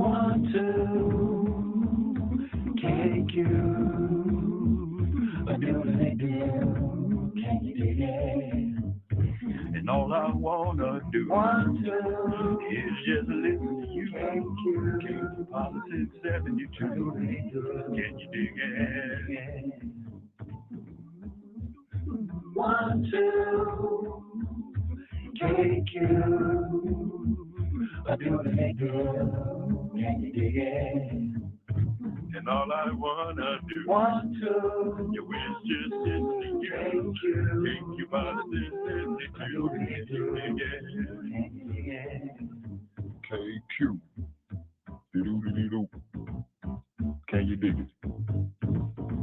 Want to take you a doodly do. Can you dig it? And all I wanna do is just listen to you. King Politics 72. Can you dig it? Want to take you a doodly do. Can you dig it? And all I wanna do is just listen to you. Take you Politics 72. Can you dig it? KQ. Doo-doo-doo-doo. Can you dig it?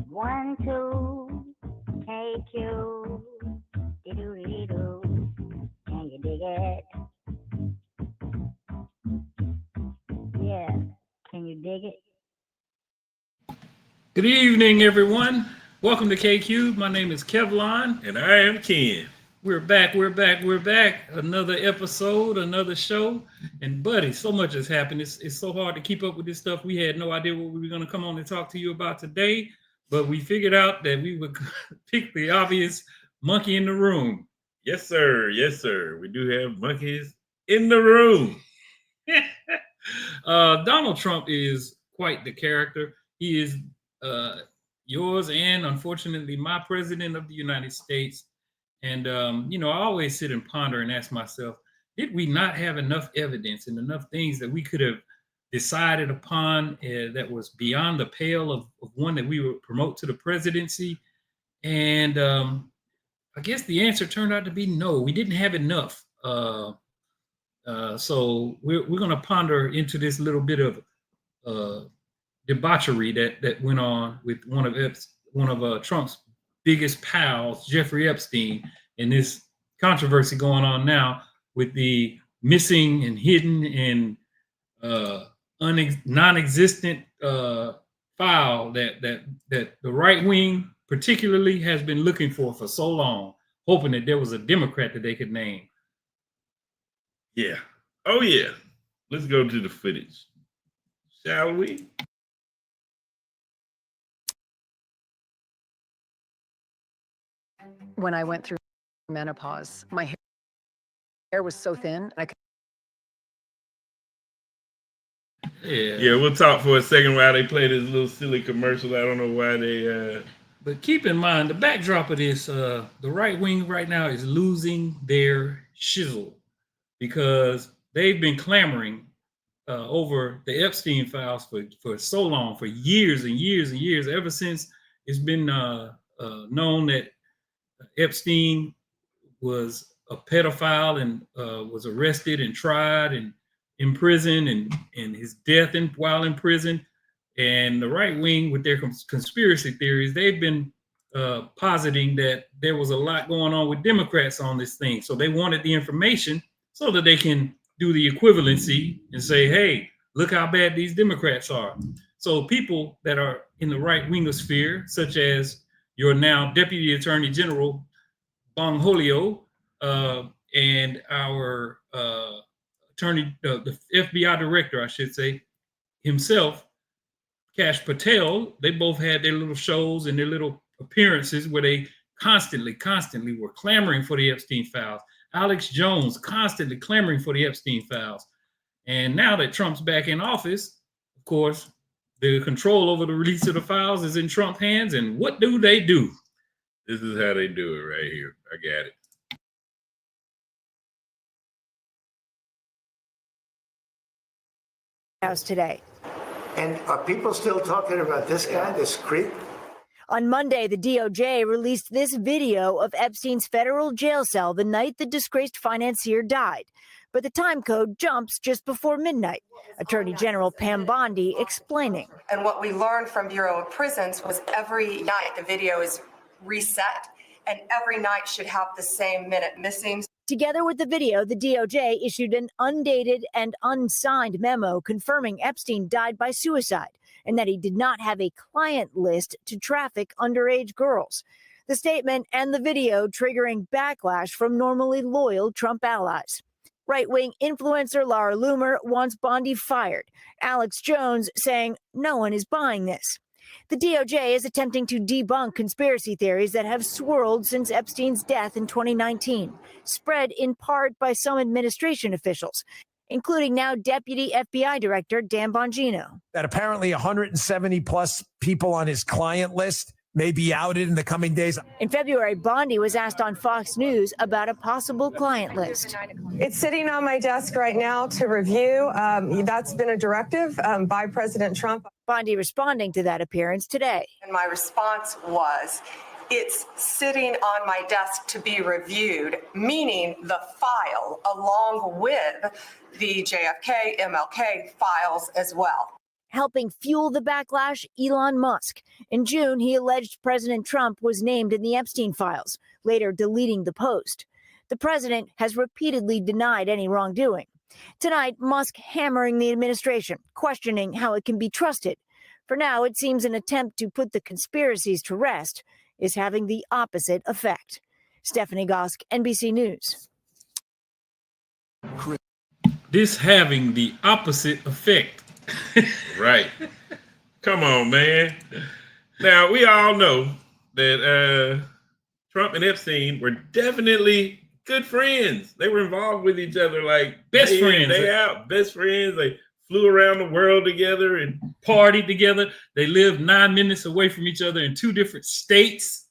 1, 2, KQ. Doo-doo-doo-doo. Can you dig it? Yeah, can you dig it? Good evening, everyone. Welcome to KQ. My name is Kevlon. And I am Ken. We're back. Another episode, another show. And buddy, so much has happened. It's so hard to keep up with this stuff. We had no idea what we were going to come on and talk to you about today, but we figured out that we would pick the obvious monkey in the room. Yes, sir. Yes, sir. We do have monkeys in the room. Donald Trump is quite the character. He is yours and unfortunately my president of the United States. And, I always sit and ponder and ask myself, did we not have enough evidence and enough things that we could have decided upon that was beyond the pale of one that we would promote to the presidency? And I guess the answer turned out to be no, we didn't have enough. So we're going to ponder into this little bit of debauchery that went on with one of Trump's biggest pals, Jeffrey Epstein, and this controversy going on now with the missing and hidden and non-existent file that the right wing particularly has been looking for so long, hoping that there was a Democrat that they could name. Yeah. Oh, yeah. Let's go to the footage, shall we? When I went through menopause, my hair was so thin. Yeah, we'll talk for a second while they play this little silly commercial. I don't know why they... But keep in mind, the backdrop of this, the right wing right now is losing their shizzle because they've been clamoring over the Epstein files for so long, for years and years and years, ever since it's been known that Epstein was a pedophile and was arrested and tried and in prison and his death while in prison. And the right wing with their conspiracy theories, they've been positing that there was a lot going on with Democrats on this thing. So they wanted the information so that they can do the equivalency and say, hey, look how bad these Democrats are. So people that are in the right wingosphere, such as your now Deputy Attorney General Bongholio and our the FBI director, I should say, himself, Kash Patel, they both had their little shows and their little appearances where they constantly were clamoring for the Epstein files. Alex Jones constantly clamoring for the Epstein files. And now that Trump's back in office, of course, the control over the release of the files is in Trump's hands. And what do they do? This is how they do it right here. I got it. House today. And are people still talking about this guy, this creep? On Monday, the DOJ released this video of Epstein's federal jail cell the night the disgraced financier died. But the time code jumps just before midnight. Attorney General Pam Bondi explaining. And what we learned from Bureau of Prisons was every night the video is reset, and every night should have the same minute missing. Together with the video, the DOJ issued an undated and unsigned memo confirming Epstein died by suicide and that he did not have a client list to traffic underage girls. The statement and the video triggering backlash from normally loyal Trump allies. Right-wing influencer Laura Loomer wants Bondi fired. Alex Jones saying no one is buying this. The DOJ is attempting to debunk conspiracy theories that have swirled since Epstein's death in 2019, spread in part by some administration officials, including now Deputy FBI Director Dan Bongino. That apparently 170 plus people on his client list may be outed in the coming days. In February, Bondi was asked on Fox News about a possible client list. It's sitting on my desk right now to review. That's been a directive by President Trump. Bondi responding to that appearance today. And my response was, it's sitting on my desk to be reviewed, meaning the file along with the JFK, MLK files as well. Helping fuel the backlash, Elon Musk. In June, he alleged President Trump was named in the Epstein files, later deleting the post. The president has repeatedly denied any wrongdoing. Tonight, Musk hammering the administration, questioning how it can be trusted. For now, it seems an attempt to put the conspiracies to rest is having the opposite effect. Stephanie Gosk, NBC News. This having the opposite effect. Right. Come on, man. Now, we all know that Trump and Epstein were definitely good friends. They were involved with each other like Best friends. Day out, best friends. They flew around the world together and Partied together. They lived 9 minutes away from each other in 2 different states.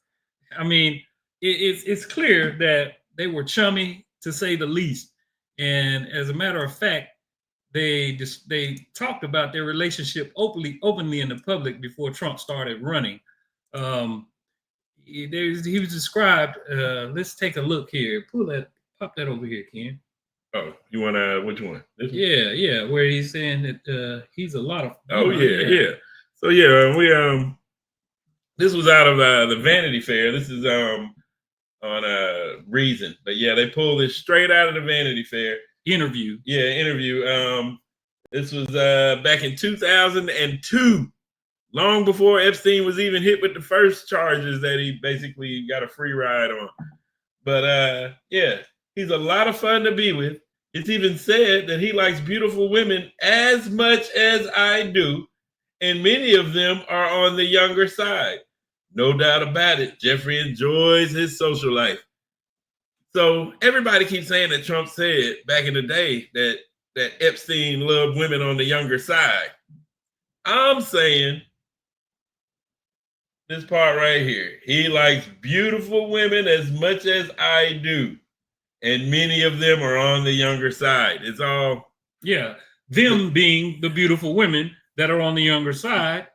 I mean, it's clear that they were chummy, to say the least. And as a matter of fact, they talked about their relationship openly in the public before Trump started running. He was described. Let's take a look here. Pop that over here, Ken. oh, you want which one? This one? Yeah, where he's saying that he's a lot of. Oh yeah. So yeah, we this was out of the Vanity Fair. This is on Reason, but yeah, they pulled this straight out of the Vanity Fair interview. This was back in 2002, long before Epstein was even hit with the first charges that he basically got a free ride on. But yeah, he's a lot of fun to be with. It's even said that he likes beautiful women as much as I do, and many of them are on the younger side. No doubt about it, Jeffrey enjoys his social life. So everybody keeps saying that Trump said back in the day that Epstein loved women on the younger side. I'm saying this part right here. He likes beautiful women as much as I do. And many of them are on the younger side. It's all... Yeah, them being the beautiful women that are on the younger side.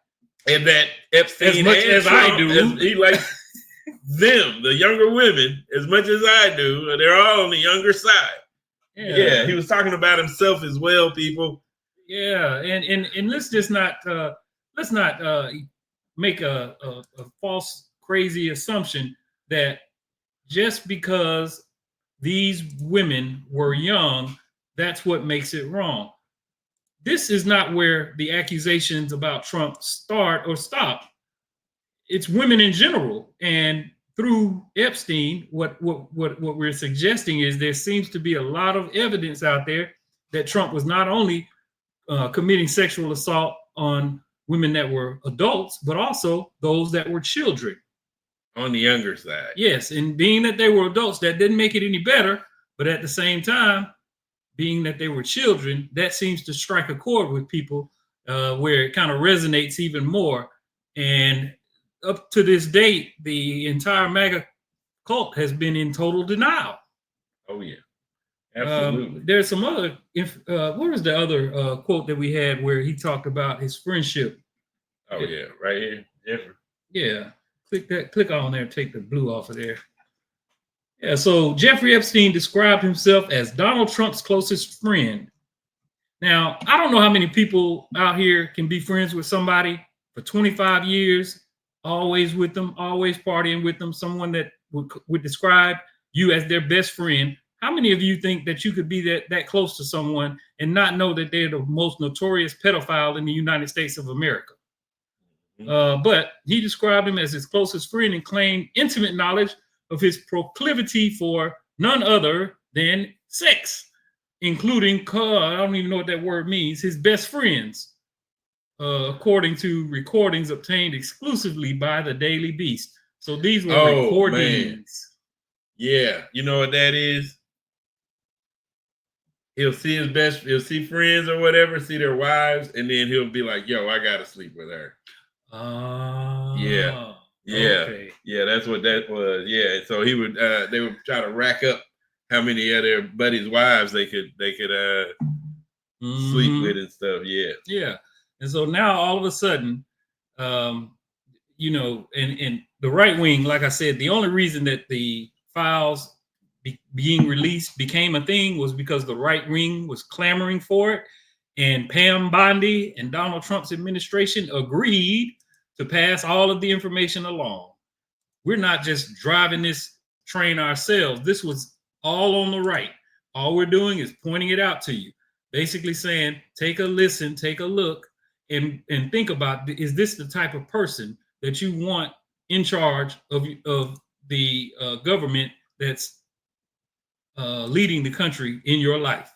And that Epstein, as much as Trump, I do, he likes them, the younger women, as much as I do. They're all on the younger side. Yeah, he was talking about himself as well, people. Yeah, and let's just not make a false, crazy assumption that just because these women were young, that's what makes it wrong. This is not where the accusations about Trump start or stop. It's women in general. And through Epstein, what we're suggesting is there seems to be a lot of evidence out there that Trump was not only committing sexual assault on women that were adults, but also those that were children. On the younger side. Yes, and being that they were adults, that didn't make it any better. But at the same time, being that they were children, that seems to strike a chord with people where it kind of resonates even more. And up to this date, the entire MAGA cult has been in total denial. Oh, yeah. Absolutely. There's some other, what was the other quote that we had where he talked about his friendship? Oh, yeah, right here. Jeffrey. Yeah. Click on there, take the blue off of there. Yeah, so Jeffrey Epstein described himself as Donald Trump's closest friend. Now, I don't know how many people out here can be friends with somebody for 25 years, always with them, always partying with them, someone that would describe you as their best friend. How many of you think that you could be that close to someone and not know that they're the most notorious pedophile in the United States of America? But he described him as his closest friend and claimed intimate knowledge of his proclivity for none other than sex. including, I don't even know what that word means, his best friends, according to recordings obtained exclusively by the Daily Beast. So these were recordings. Man. Yeah, you know what that is? He'll see friends or whatever, see their wives, and then he'll be like, yo, I gotta sleep with her. Yeah. Okay. Yeah, that's what that was. Yeah. So he would they would try to rack up how many of their buddies' wives they could sleep with and stuff. Yeah. Yeah. And so now all of a sudden, you know, and the right wing, like I said, the only reason that the files being released became a thing was because the right wing was clamoring for it. And Pam Bondi and Donald Trump's administration agreed to pass all of the information along. We're not just driving this train ourselves. This was all on the right. All we're doing is pointing it out to you, basically saying, take a listen, take a look, and think about, is this the type of person that you want in charge of the government that's leading the country in your life?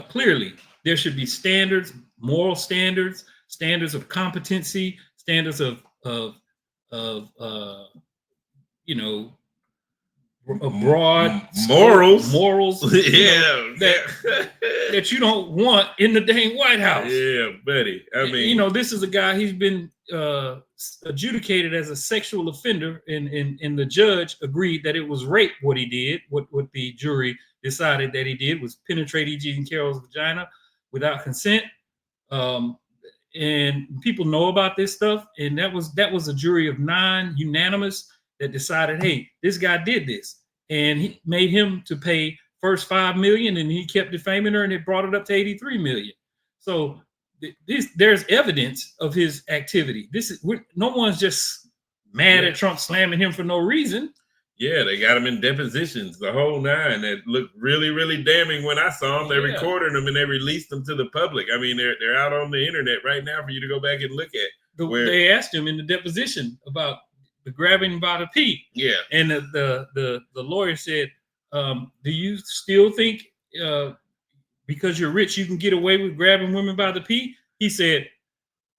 Clearly, there should be standards, moral standards, standards of competency, standards of you know, broad morals, yeah, that you don't want in the dang White House. Yeah, buddy. I mean, you know, this is a guy, he's been adjudicated as a sexual offender, and the judge agreed that it was rape what he did. What the jury decided that he did was penetrate E. Jean Carroll's vagina without consent. And people know about this stuff, and that was a jury of 9 unanimous that decided, hey, this guy did this, and he made him to pay first $5 million, and he kept defaming her, and it brought it up to $83 million. So there's evidence of his activity. No one's just mad at Trump slamming him for no reason. Yeah, they got him in depositions, the whole 9. That looked really, really damning when I saw them. They recorded them and they released them to the public. I mean, they're out on the internet right now for you to go back and look at. They asked him in the deposition about the grabbing by the pee. Yeah, and the lawyer said, "Do you still think because you're rich you can get away with grabbing women by the pee?" He said,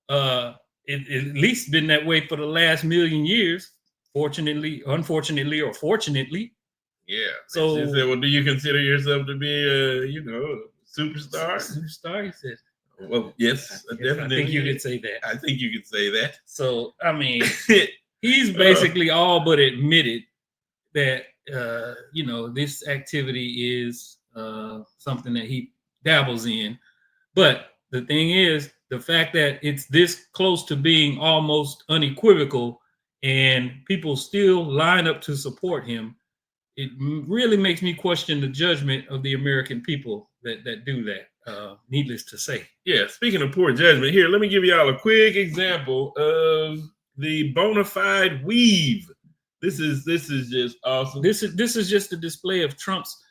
"It at least been that way for the last million years. Fortunately, unfortunately, or fortunately." Yeah. So he said, "Well, do you consider yourself to be a superstar?" Superstar, he said. Well, yes, definitely. I think you could say that. I think you could say that. So, I mean, he's basically all but admitted that this activity is something that he dabbles in. But the thing is, the fact that it's this close to being almost unequivocal and people still line up to support him, it really makes me question the judgment of the American people that do that, needless to say. Yeah, speaking of poor judgment, here, let me give y'all a quick example of the bona fide weave. This is just awesome. This is just a display of Trump's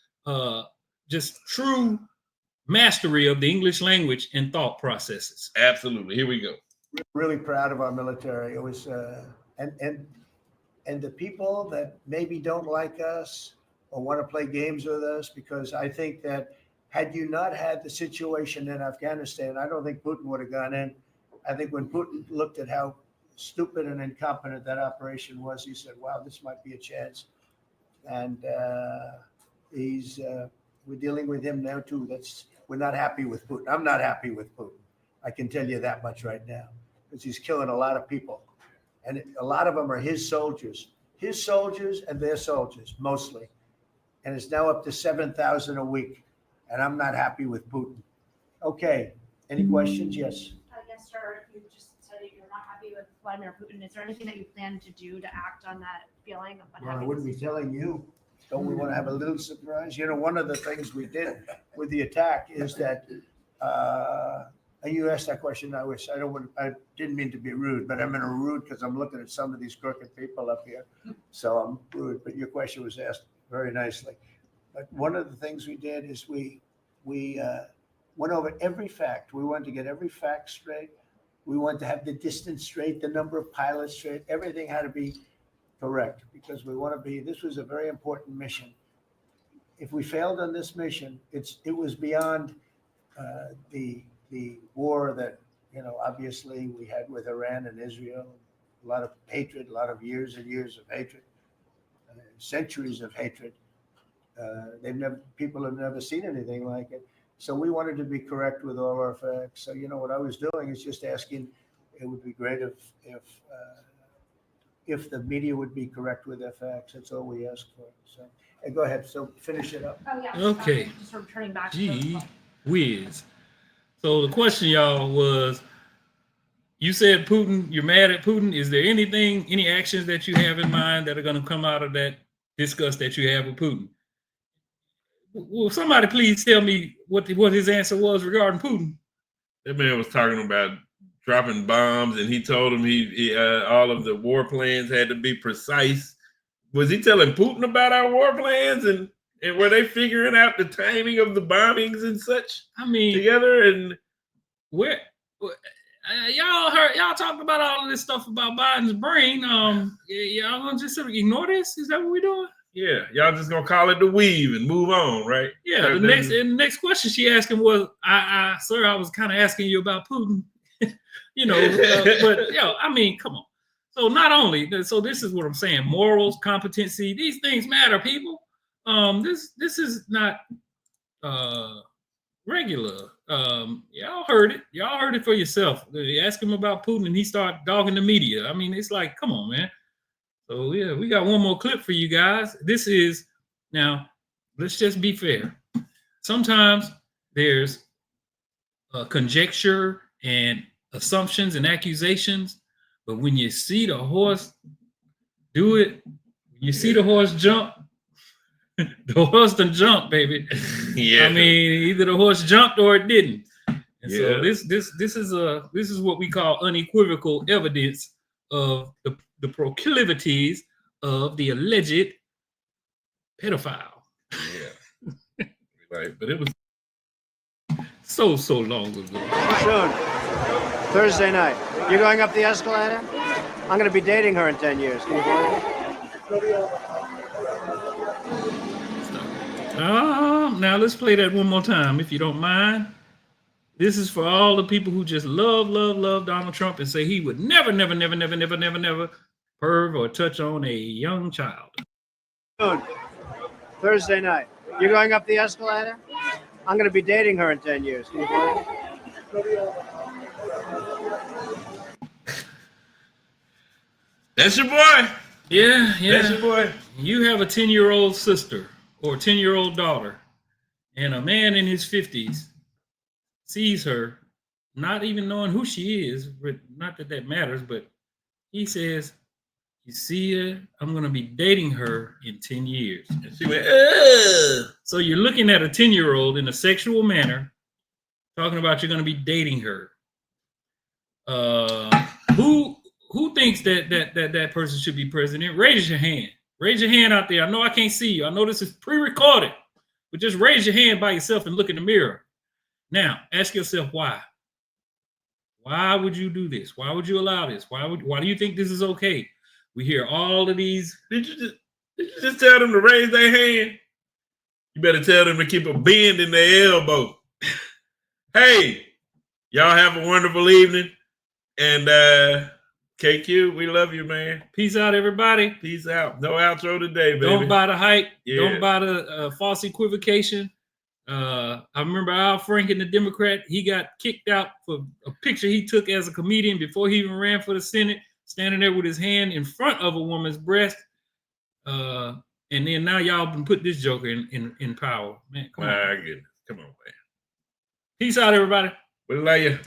just true mastery of the English language and thought processes. Absolutely. Here we go. Really proud of our military. It was and the people that maybe don't like us or want to play games with us, because I think that had you not had the situation in Afghanistan, I don't think Putin would have gone in. I think when Putin looked at how stupid and incompetent that operation was, he said, wow, this might be a chance. And we're dealing with him now too. We're not happy with Putin. I'm not happy with Putin. I can tell you that much right now, because he's killing a lot of people. And a lot of them are his soldiers and their soldiers mostly. And it's now up to 7,000 a week. And I'm not happy with Putin. Okay. Any questions? Yes. Yes, sir. You just said that you're not happy with Vladimir Putin. Is there anything that you plan to do to act on that feeling of unhappiness? Well, I wouldn't be telling you. Don't we want to have a little surprise? You know, one of the things we did with the attack is that, and you asked that question. I didn't mean to be rude, but I'm in a rude because I'm looking at some of these crooked people up here. So I'm rude, but your question was asked very nicely. But one of the things we did is we went over every fact. We wanted to get every fact straight. We wanted to have the distance straight, the number of pilots straight. Everything had to be correct, because this was a very important mission. if we failed on this mission, it was beyond the war that, obviously we had with Iran and Israel. A lot of hatred, a lot of years and years of hatred, centuries of hatred. People have never seen anything like it. So we wanted to be correct with all our facts. So, what I was doing is just asking, it would be great if the media would be correct with their facts. That's all we ask for. So, go ahead. So finish it up. Oh, yeah. Okay. Just sort of turning back. Gee whiz. So the question, y'all, was, you said Putin, you're mad at Putin. Is there any actions that you have in mind that are going to come out of that disgust that you have with Putin? Will somebody please tell me what his answer was regarding Putin? That man was talking about dropping bombs, and he told him he all of the war plans had to be precise. Was he telling Putin about our war plans, and were they figuring out the timing of the bombings and such? I mean, together, and where y'all talking about all of this stuff about Biden's brain. Y'all gonna just sort of ignore this? Is that what we're doing? Yeah, y'all just gonna call it the weave and move on, right? Yeah. The next question she asked him was, "Sir, I was kind of asking you about Putin." But I mean, come on. So not only, so this is what I'm saying: morals, competency, these things matter, people. This is not regular. Y'all heard it. Y'all heard it for yourself. They ask him about Putin, and he start dogging the media. I mean, it's like, come on, man. So yeah, we got one more clip for you guys. This is, now, let's just be fair. Sometimes there's conjecture and assumptions and accusations, but when you see the horse do it, you see the horse jump, the horse done jumped, baby. Yeah. I mean, either the horse jumped or it didn't. And so this is what we call unequivocal evidence of the proclivities of the alleged pedophile. Yeah. Right, but it was so long ago. Soon. Thursday night. You're going up the escalator? I'm going to be dating her in 10 years. Can you believe it? Now let's play that one more time, if you don't mind. This is for all the people who just love Donald Trump and say he would never perv or touch on a young child. Soon. Thursday night. You're going up the escalator? I'm going to be dating her in 10 years. Can you believe it? That's your boy. Yeah. That's your boy. You have a 10-year-old sister or a 10-year-old daughter, and a man in his 50s sees her, not even knowing who she is, but not that matters, but he says, "You see her, I'm going to be dating her in 10 years. And she went, ugh. So you're looking at a 10-year-old in a sexual manner, talking about you're going to be dating her. Who thinks that person should be president? Raise your hand. Raise your hand out there. I know I can't see you. I know this is pre-recorded, but just raise your hand by yourself and look in the mirror. Now, ask yourself why. Why would you do this? Why would you allow this? Why do you think this is okay? We hear all of these. Did you just tell them to raise their hand? You better tell them to keep a bend in their elbow. Hey, y'all have a wonderful evening. And KQ, we love you, man. Peace out, everybody. Peace out. No outro today, baby. Don't buy the hype. Yeah. Don't buy the false equivocation. I remember Al Franken, the Democrat, he got kicked out for a picture he took as a comedian before he even ran for the Senate, standing there with his hand in front of a woman's breast. And then now y'all been put this joker in power. Man, come on. My goodness. Come on, man. Peace out, everybody. We love you.